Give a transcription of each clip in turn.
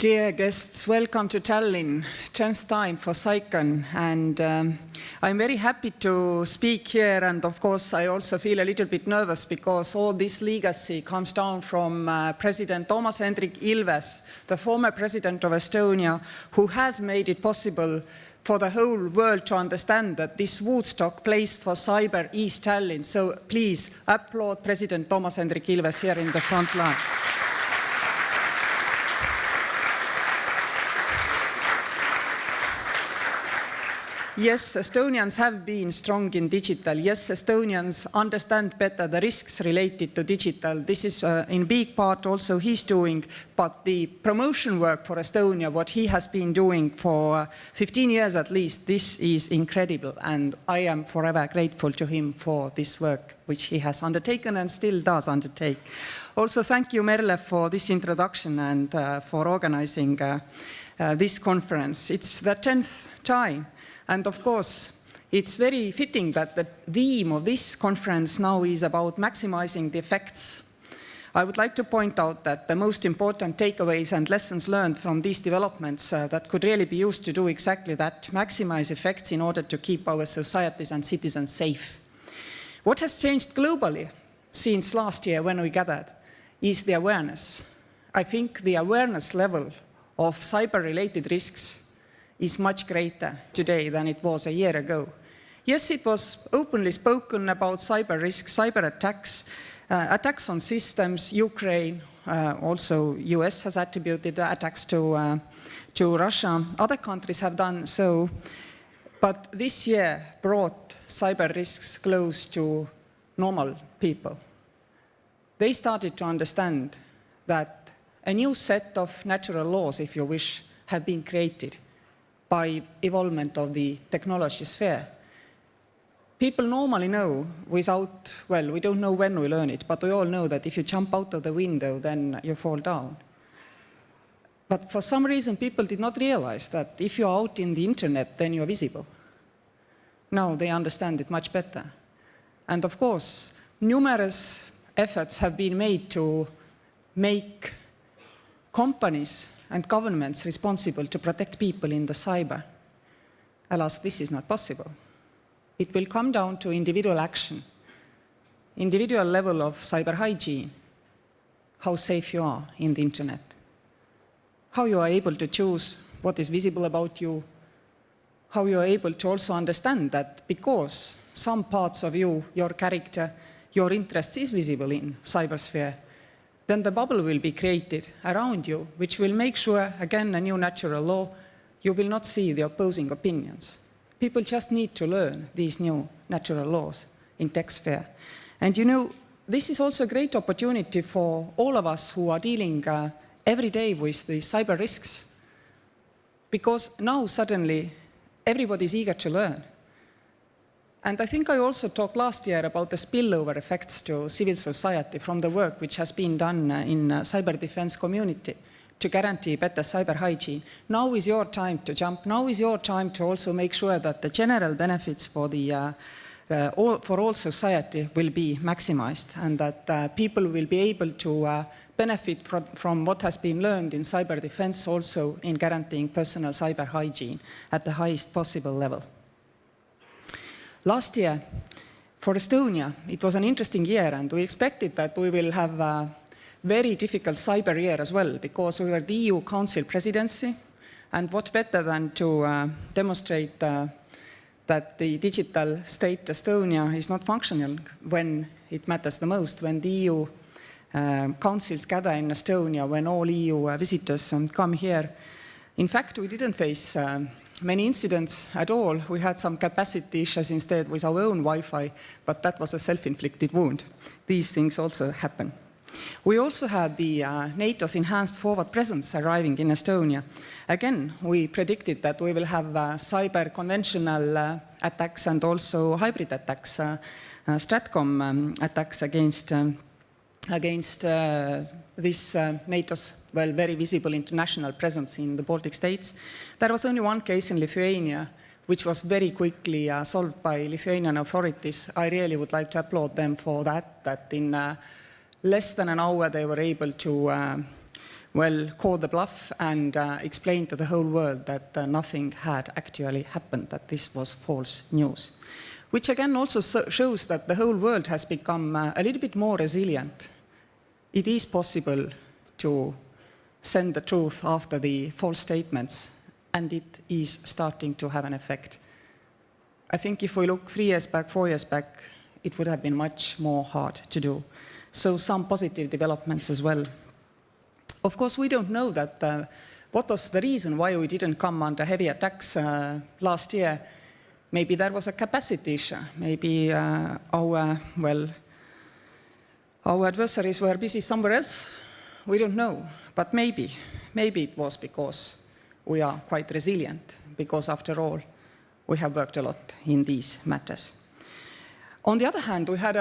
Dear guests, welcome to Tallinn, 10th time for CyCon, and I'm very happy to speak here, and of course I also feel a little bit nervous because all this legacy comes down from President Toomas Hendrik Ilves, the former president of Estonia, who has made it possible for the whole world to understand that this Woodstock place for cyber is Tallinn. So please applaud President Toomas Hendrik Ilves here in the front line. Yes, Estonians have been strong in digital. Yes, Estonians understand better the risks related to digital. This is in big part also he's doing, but the promotion work for Estonia, what he has been doing for 15 years at least, this is incredible. And I am forever grateful to him for this work, which he has undertaken and still does undertake. Also, thank you, Merle, for this introduction and for organizing this conference. It's the 10th time. And of course, it's very fitting that the theme of this conference now is about maximizing the effects. I would like to point out that the most important takeaways and lessons learned from these developments that could really be used to do exactly that, maximize effects in order to keep our societies and citizens safe. What has changed globally since last year when we gathered is the awareness. I think the awareness level of cyber-related risks is much greater today than it was a year ago. Yes, it was openly spoken about cyber risks, cyber attacks, attacks on systems, Ukraine, also US has attributed the attacks to Russia. Other countries have done so, but this year brought cyber risks close to normal people. They started to understand that a new set of natural laws, if you wish, have been created by evolvement of the technology sphere. People normally know without, well, we don't know when we learn it, but we all know that if you jump out of the window, then you fall down. But for some reason, people did not realize that if you're out in the internet, then you're visible. Now they understand it much better. And of course, numerous efforts have been made to make companies and governments responsible to protect people in the cyber. Alas, this is not possible. It will come down to individual action, individual level of cyber hygiene, how safe you are in the internet, how you are able to choose what is visible about you, how you are able to also understand that because some parts of you, your character, your interests is visible in cybersphere, then the bubble will be created around you, which will make sure, again, a new natural law, you will not see the opposing opinions. People just need to learn these new natural laws in tech sphere. And you know, this is also a great opportunity for all of us who are dealing every day with the cyber risks. Because now suddenly everybody is eager to learn. And I think I also talked last year about the spillover effects to civil society from the work which has been done in cyber defense community to guarantee better cyber hygiene. Now is your time to jump. Now is your time to also make sure that the general benefits for all society will be maximized and that people will be able to benefit from what has been learned in cyber defense also in guaranteeing personal cyber hygiene at the highest possible level. Last year, for Estonia, it was an interesting year, and we expected that we will have a very difficult cyber year as well, because we were the EU Council presidency, and what better than to demonstrate that the digital state Estonia is not functional when it matters the most, when the EU councils gather in Estonia, when all EU visitors come here. In fact, we didn't face many incidents at all. We had some capacity issues instead with our own Wi-Fi, but that was a self-inflicted wound. These things also happen. We also had the NATO's enhanced forward presence arriving in Estonia. Again, we predicted that we will have cyber conventional attacks and also hybrid attacks, STRATCOM attacks against this NATO's very visible international presence in the Baltic states. There was only one case in Lithuania, which was very quickly solved by Lithuanian authorities. I really would like to applaud them for that in less than an hour they were able to well, call the bluff and explain to the whole world that nothing had actually happened, that this was false news. Which again also shows that the whole world has become a little bit more resilient. It is possible to send the truth after the false statements, and it is starting to have an effect. I think if we look 3 years back, 4 years back, it would have been much more hard to do. So some positive developments as well. Of course, we don't know that what was the reason why we didn't come under heavy attacks last year. Maybe there was a capacity issue. Maybe our adversaries were busy somewhere else. We don't know, but maybe it was because we are quite resilient, because after all, we have worked a lot in these matters. On the other hand, we had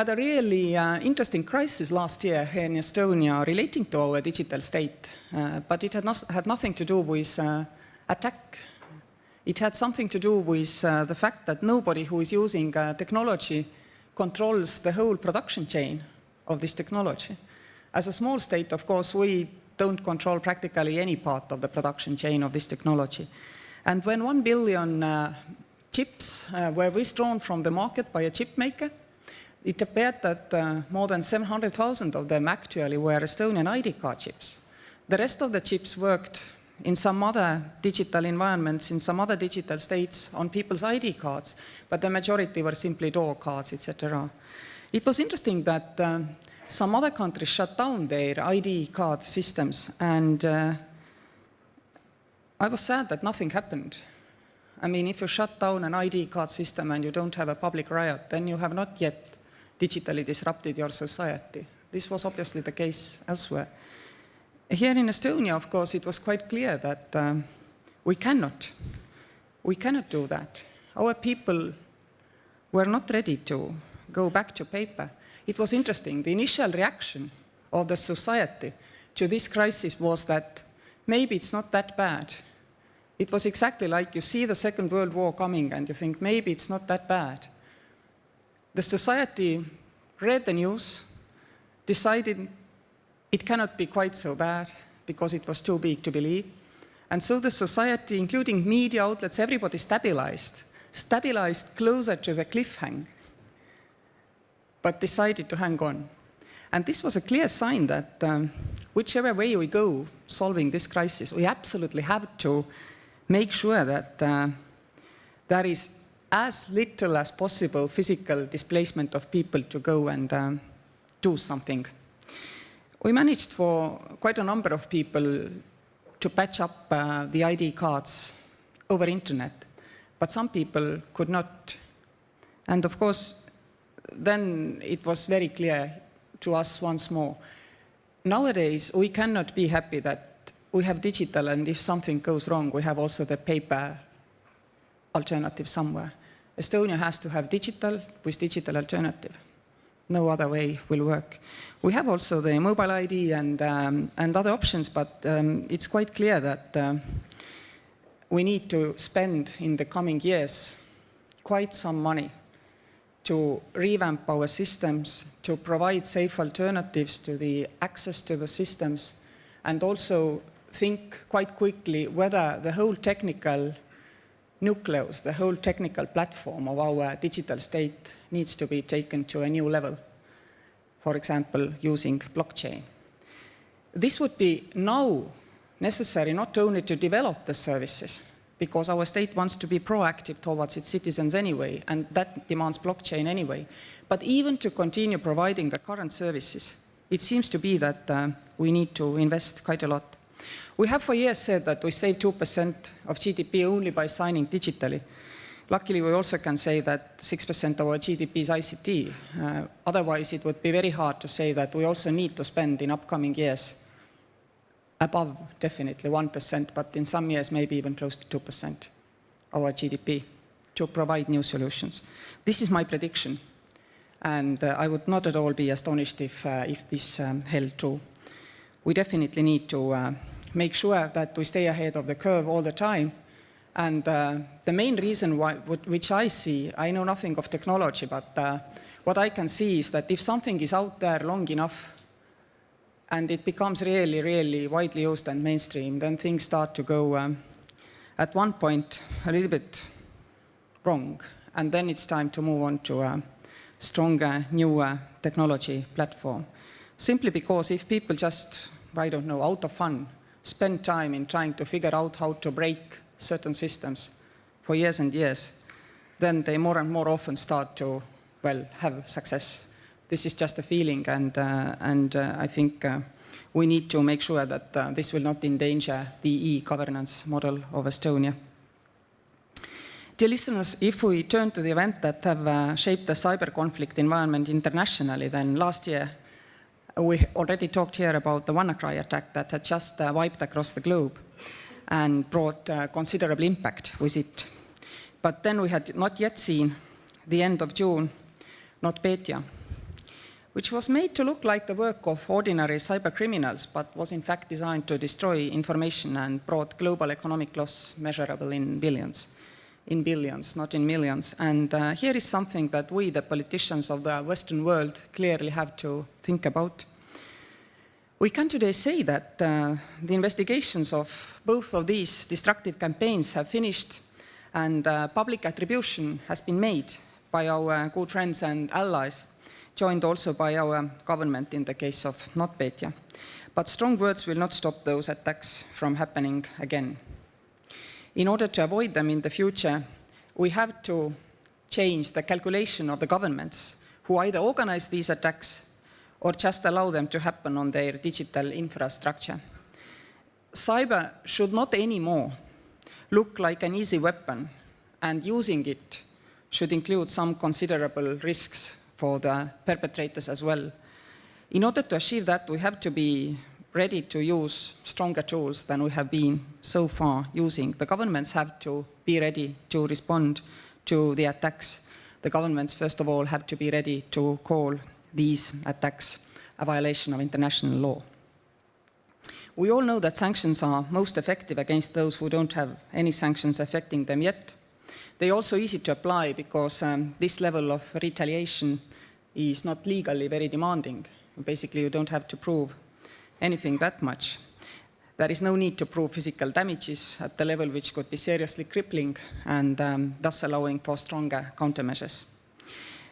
a really interesting crisis last year here in Estonia relating to our digital state, but it had nothing to do with attack. It had something to do with the fact that nobody who is using technology controls the whole production chain of this technology. As a small state, of course, we don't control practically any part of the production chain of this technology. And when 1 billion chips were withdrawn from the market by a chip maker, it appeared that more than 700,000 of them actually were Estonian ID card chips. The rest of the chips worked in some other digital environments, in some other digital states on people's ID cards, but the majority were simply door cards, etc. It was interesting that some other countries shut down their ID card systems, and I was sad that nothing happened. I mean, if you shut down an ID card system and you don't have a public riot, then you have not yet digitally disrupted your society. This was obviously the case elsewhere. Here in Estonia, of course, it was quite clear that we cannot do that. Our people were not ready to go back to paper. It was interesting. The initial reaction of the society to this crisis was that maybe it's not that bad. It was exactly like you see the Second World War coming and you think maybe it's not that bad. The society read the news, decided it cannot be quite so bad because it was too big to believe. And so the society, including media outlets, everybody stabilized closer to the cliffhanger, but decided to hang on. And this was a clear sign that whichever way we go solving this crisis, we absolutely have to make sure that there is as little as possible physical displacement of people to go and do something. We managed for quite a number of people to patch up the ID cards over internet, but some people could not. And of course, then it was very clear to us once more. Nowadays, we cannot be happy that we have digital, and if something goes wrong, we have also the paper alternative somewhere. Estonia has to have digital with digital alternative. No other way will work. We have also the mobile ID and other options, but it's quite clear that we need to spend in the coming years quite some money to revamp our systems, to provide safe alternatives to the access to the systems, and also think quite quickly whether the whole technical nucleus, the whole technical platform of our digital state needs to be taken to a new level, for example, using blockchain. This would be now necessary not only to develop the services, because our state wants to be proactive towards its citizens anyway, and that demands blockchain anyway, but even to continue providing the current services. It seems to be that we need to invest quite a lot. We have for years said that we save 2% of GDP only by signing digitally. Luckily, we also can say that 6% of our GDP is ICT. Otherwise, it would be very hard to say that we also need to spend in upcoming years above, definitely, 1%, but in some years, maybe even close to 2% of our GDP to provide new solutions. This is my prediction, and I would not at all be astonished if this held true. We definitely need to make sure that we stay ahead of the curve all the time. And the main reason which I see, I know nothing of technology, but what I can see is that if something is out there long enough and it becomes really, really widely used and mainstream, then things start to go at one point a little bit wrong, and then it's time to move on to a stronger, newer technology platform. Simply because if people just, I don't know, out of fun, spend time in trying to figure out how to break certain systems for years and years, then they more and more often start to, well, have success. This is just a feeling, and I think we need to make sure that this will not endanger the e-governance model of Estonia. Dear listeners, if we turn to the events that have shaped the cyber conflict environment internationally, then last year we already talked here about the WannaCry attack that had just wiped across the globe and brought considerable impact with it. But then we had not yet seen the end of June, NotPetya, which was made to look like the work of ordinary cyber criminals, but was in fact designed to destroy information and brought global economic loss measurable in billions, not in millions. And here is something that we, the politicians of the Western world, clearly have to think about. We can today say that the investigations of both of these destructive campaigns have finished, and public attribution has been made by our good friends and allies, joined also by our government in the case of NotPetya. But strong words will not stop those attacks from happening again. In order to avoid them in the future, we have to change the calculation of the governments who either organize these attacks or just allow them to happen on their digital infrastructure. Cyber should not anymore look like an easy weapon, and using it should include some considerable risks for the perpetrators as well. In order to achieve that, we have to be ready to use stronger tools than we have been so far using. The governments have to be ready to respond to the attacks. The governments, first of all, have to be ready to call these attacks a violation of international law. We all know that sanctions are most effective against those who don't have any sanctions affecting them yet. They are also easy to apply because this level of retaliation is not legally very demanding. Basically, you don't have to prove anything that much. There is no need to prove physical damages at the level which could be seriously crippling and thus allowing for stronger countermeasures.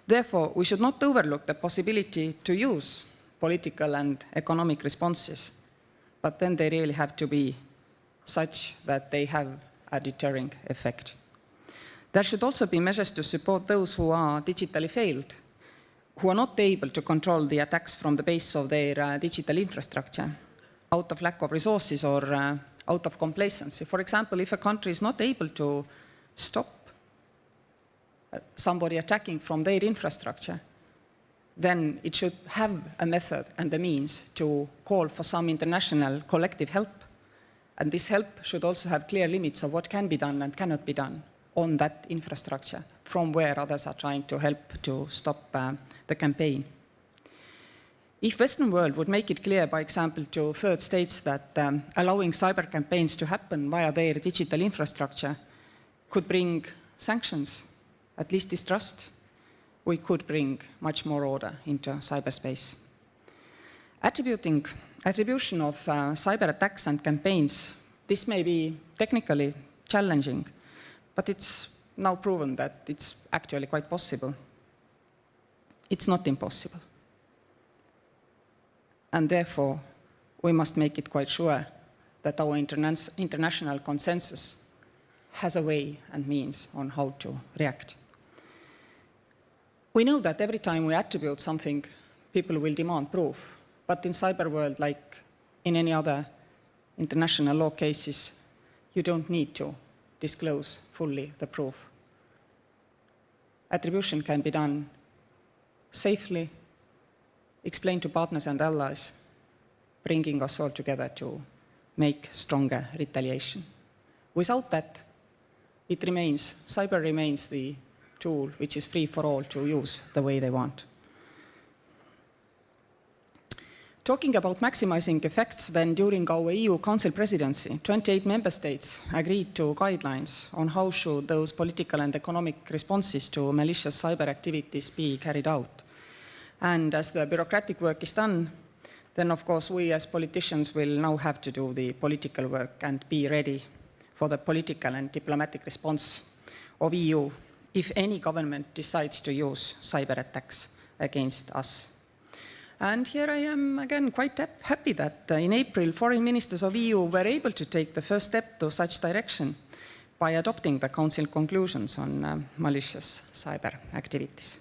Therefore, we should not overlook the possibility to use political and economic responses, but then they really have to be such that they have a deterring effect. There should also be measures to support those who are digitally failed, who are not able to control the attacks from the base of their digital infrastructure, out of lack of resources or out of complacency. For example, if a country is not able to stop somebody attacking from their infrastructure, then it should have a method and a means to call for some international collective help. And this help should also have clear limits of what can be done and cannot be done on that infrastructure from where others are trying to help to stop the campaign. If Western world would make it clear, by example, to third states that allowing cyber campaigns to happen via their digital infrastructure could bring sanctions, at least distrust, we could bring much more order into cyberspace. Attribution of cyber attacks and campaigns, this may be technically challenging, but it's now proven that it's actually quite possible. It's not impossible. And therefore, we must make it quite sure that our international consensus has a way and means on how to react. We know that every time we attribute something, people will demand proof. But in cyber world, like in any other international law cases, you don't need to disclose fully the proof. Attribution can be done safely, explained to partners and allies, bringing us all together to make stronger retaliation. Without that, cyber remains the tool which is free for all to use the way they want. Talking about maximizing effects, then during our EU Council presidency, 28 member states agreed to guidelines on how should those political and economic responses to malicious cyber activities be carried out. And as the bureaucratic work is done, then of course we as politicians will now have to do the political work and be ready for the political and diplomatic response of EU if any government decides to use cyber attacks against us. And here I am again quite happy that in April, foreign ministers of EU were able to take the first step to such direction by adopting the Council conclusions on malicious cyber activities.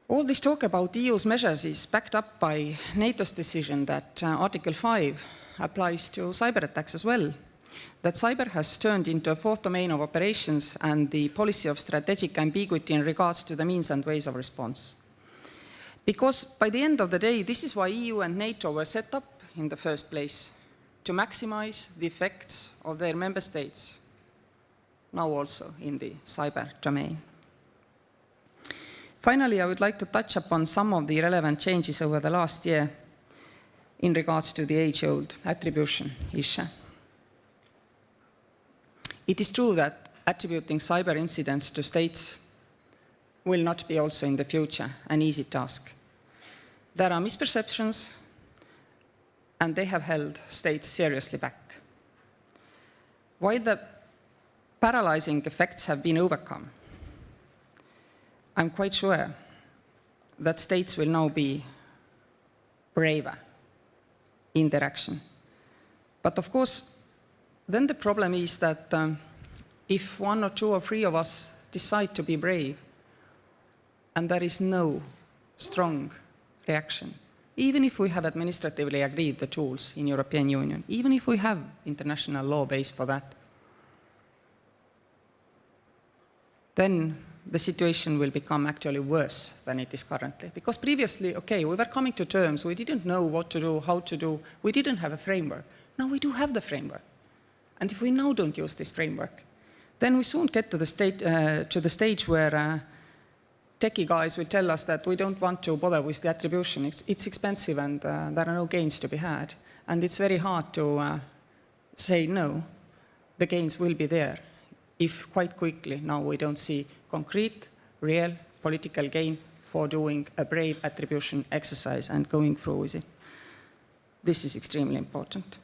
All this talk about EU's measures is backed up by NATO's decision that Article 5 applies to cyber attacks as well, that cyber has turned into a fourth domain of operations and the policy of strategic ambiguity in regards to the means and ways of response. Because by the end of the day, this is why EU and NATO were set up in the first place, to maximize the effects of their member states, now also in the cyber domain. Finally, I would like to touch upon some of the relevant changes over the last year in regards to the age-old attribution issue. It is true that attributing cyber incidents to states will not be also in the future an easy task. There are misperceptions, and they have held states seriously back. While the paralyzing effects have been overcome, I'm quite sure that states will now be braver in their action. But of course, then the problem is that if one or two or three of us decide to be brave, and there is no strong reaction, even if we have administratively agreed the tools in European Union, even if we have international law base for that, then the situation will become actually worse than it is currently. Because previously, okay, we were coming to terms, we didn't know what to do, how to do, we didn't have a framework. Now we do have the framework. And if we now don't use this framework, then we soon get to the stage where techie guys will tell us that we don't want to bother with the attribution. It's expensive and there are no gains to be had. And it's very hard to say no, the gains will be there if quite quickly now we don't see concrete, real political gain for doing a brave attribution exercise and going through with it. This is extremely important.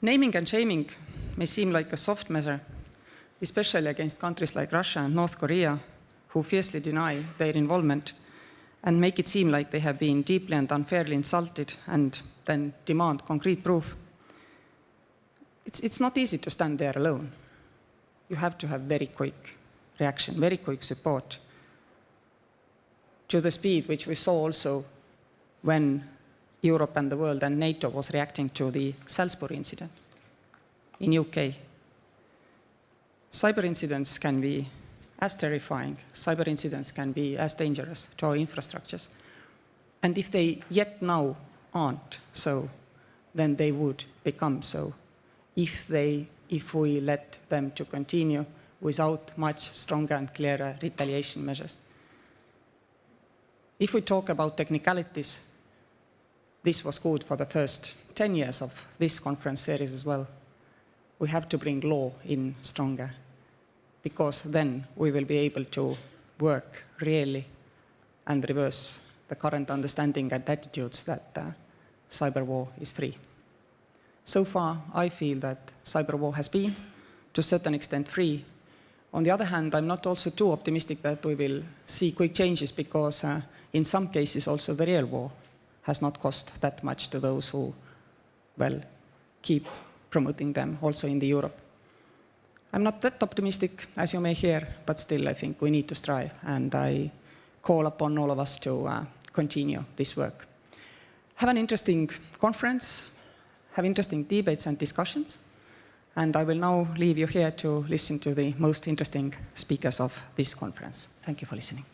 Naming and shaming may seem like a soft measure, especially against countries like Russia and North Korea, who fiercely deny their involvement and make it seem like they have been deeply and unfairly insulted and then demand concrete proof. It's not easy to stand there alone. You have to have very quick reaction, very quick support to the speed which we saw also when Europe and the world and NATO was reacting to the Salisbury incident in UK. Cyber incidents can be as terrifying, cyber incidents can be as dangerous to our infrastructures. And if they yet now aren't so, then they would become so if we let them to continue without much stronger and clearer retaliation measures. If we talk about technicalities, this was good for the first 10 years of this conference series as well. We have to bring law in stronger, because then we will be able to work really and reverse the current understanding and attitudes that cyber war is free. So far, I feel that cyber war has been, to a certain extent, free. On the other hand, I'm not also too optimistic that we will see quick changes, because in some cases also the real war has not cost that much to those who, well, keep promoting them also in the Europe. I'm not that optimistic, as you may hear, but still I think we need to strive, and I call upon all of us to continue this work. Have an interesting conference, have interesting debates and discussions, and I will now leave you here to listen to the most interesting speakers of this conference. Thank you for listening.